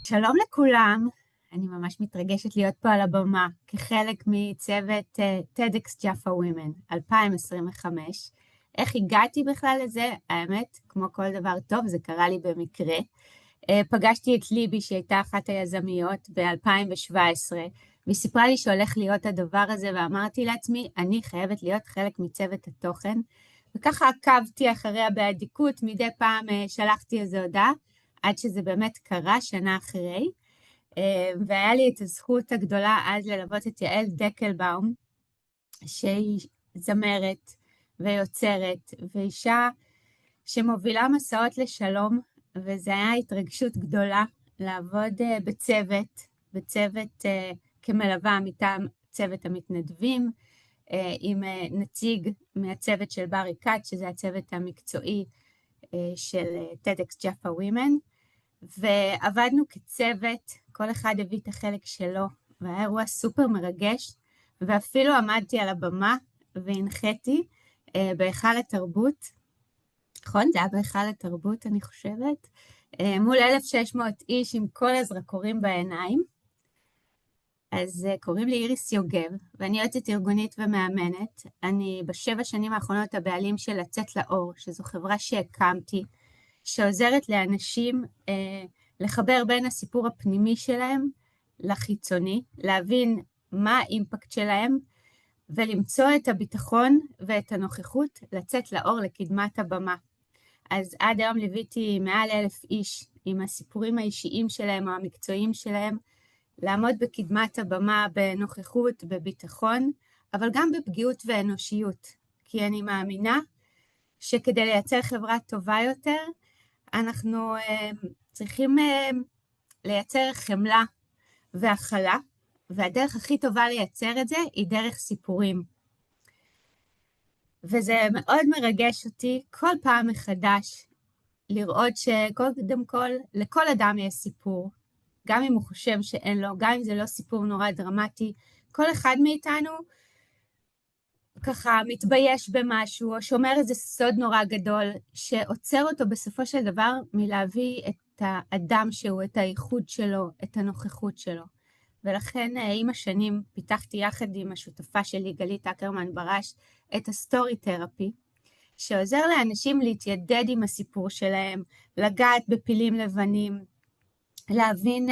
שלום לכולם, אני ממש מתרגשת להיות פה על הבמה כחלק מצוות TEDx Jaffa Women 2025. איך הגעתי בכלל לזה? האמת, כמו כל דבר טוב, זה קרה לי במקרה. פגשתי את ליבי שהייתה אחת היזמיות ב-2017, והיא סיפרה לי שהולך להיות הדבר הזה, ואמרתי לעצמי, אני חייבת להיות חלק מצוות התוכן, וככה עקבתי אחריה באדיקות, מדי פעם שלחתי איזו הודעה, עד שזה באמת קרה שנה אחרי, והיה לי את הזכות הגדולה אז ללוות את יעל דקלבאום, שהיא זמרת ויוצרת, ואישה שמובילה מסעות לשלום, וזו הייתה התרגשות גדולה לעבוד בצוות כמלווה מטעם צוות המתנדבים, עם נציג מהצוות של ברי כץ, שזה הצוות המקצועי של TEDx Jaffa Women, ועבדנו כצוות, כל אחד הביא את החלק שלו, והיה אירוע סופר מרגש, ואפילו עמדתי על הבמה והנחיתי בהיכל התרבות, נכון? זה היה בהיכל התרבות, אני חושבת, מול 1,600 איש עם כל הזרקורים בעיניים. אז קוראים לי איריס יוגב, ואני יועצת ארגונית ומאמנת. אני ב7 שנים האחרונות הבעלים של לצאת לאור, שזו חברה שהקמתי, שעוזרת לאנשים לחבר בין הסיפור הפנימי שלהם לחיצוני, להבין מה האימפקט שלהם, ולמצוא את הביטחון ואת הנוכחות לצאת לאור לקדמת הבמה. אז עד היום ליוויתי מעל 1,000 איש עם הסיפורים האישיים שלהם או המקצועיים שלהם, לעמוד בקדמת הבמה בנוכחות, בביטחון, אבל גם בפגיעות ואנושיות. כי אני מאמינה שכדי לייצר חברה טובה יותר, אנחנו צריכים לייצר חמלה והכלה, והדרך הכי טובה לייצר את זה היא דרך סיפורים. וזה מאוד מרגש אותי כל פעם מחדש לראות שקודם כל לכל אדם יש סיפור, גם אם הוא חושב שאין לו, גם אם זה לא סיפור נורא דרמטי, כל אחד מאיתנו ככה מתבייש במשהו, או שומר איזה סוד נורא גדול, שעוצר אותו בסופו של דבר מלהביא את האדם שהוא, את הייחוד שלו, את הנוכחות שלו. ולכן עם השנים פיתחתי יחד עם השותפה שלי, גלית אקרמן ברש, את הסטורי תרפי, שעוזר לאנשים להתיידד עם הסיפור שלהם, לגעת בפילים לבנים, להבין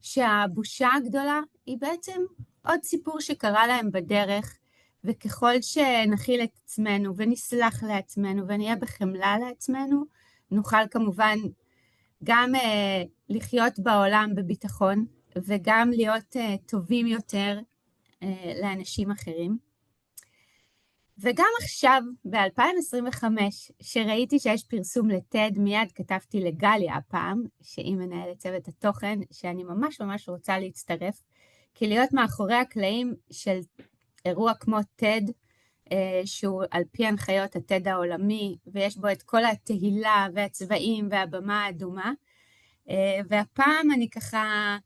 שהבושה הגדולה היא בעצם עוד סיפור שקרה להם בדרך, וככל שנכיל את עצמנו ונסלח לעצמנו ונהיה בחמלה לעצמנו, נוכל כמובן גם לחיות בעולם בביטחון, וגם להיות טובים יותר לאנשים אחרים. וגם עכשיו, ב-2025, שראיתי שיש פרסום לטד, מיד כתבתי לגליה הפעם, שהיא מנהלת צוות התוכן, שאני ממש ממש רוצה להצטרף, כי להיות מאחורי הקלעים של אירוע כמו טד, שהוא על פי הנחיות הטד העולמי, ויש בו את כל התהילה והצבעים והבמה האדומה, והפעם אני ככה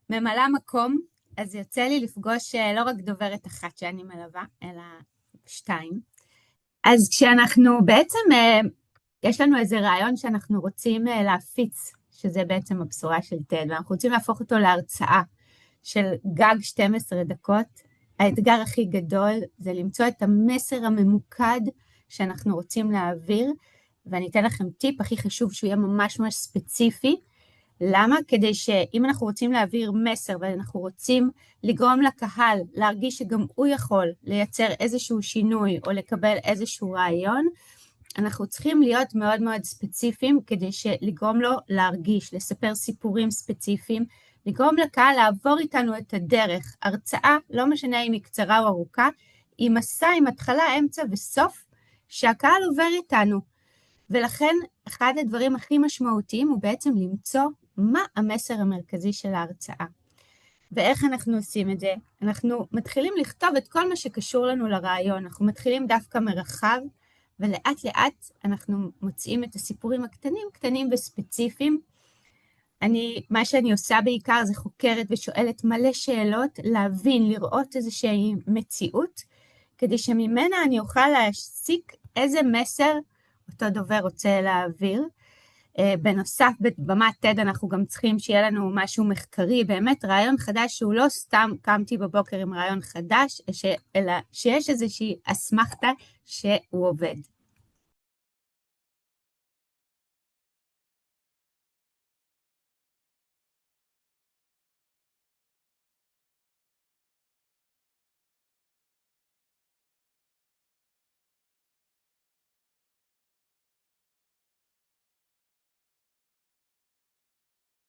ממלאה מקום, אז יוצא לי לפגוש לא רק דוברת אחת שאני מלווה, אלא 2. אז כשאנחנו בעצם, יש לנו איזה רעיון שאנחנו רוצים להפיץ, שזה בעצם הבשורה של טד, ואנחנו רוצים להפוך אותו להרצאה של גג 12 דקות. האתגר הכי גדול זה למצוא את המסר הממוקד שאנחנו רוצים להעביר, ואני אתן לכם טיפ, הכי חשוב שהוא יהיה ממש ממש ספציפי. למה? כדי שאם אנחנו רוצים להעביר מסר ואנחנו רוצים לגרום לקהל להרגיש שגם הוא יכול לייצר איזשהו שינוי או לקבל איזשהו רעיון, אנחנו צריכים להיות מאוד מאוד ספציפיים כדי לגרום לו להרגיש, לספר סיפורים ספציפיים, לגרום לקהל לעבור איתנו את הדרך. הרצאה, לא משנה אם היא קצרה או ארוכה, היא מסע עם התחלה, אמצע וסוף שהקהל עובר איתנו. ולכן אחד הדברים הכי משמעותיים הוא בעצם למצוא מה המסר המרכזי של ההרצאה. ואיך אנחנו עושים את זה? אנחנו מתחילים לכתוב את כל מה שקשור לנו לרעיון, אנחנו מתחילים דווקא מרחב, ולאט לאט אנחנו מוצאים את הסיפורים הקטנים, קטנים וספציפיים. מה שאני עושה בעיקר זה חוקרת ושואלת מלא שאלות, להבין, לראות איזושהי מציאות, כדי שממנה אני אוכל להסיק איזה מסר אותו דובר רוצה להעביר, בנוסף, בבמת TED אנחנו גם צריכים שיהיה לנו משהו מחקרי, באמת רעיון חדש שהוא לא סתם קמתי בבוקר עם רעיון חדש, אלא שיש איזושהי אסמכתה שהוא עובד.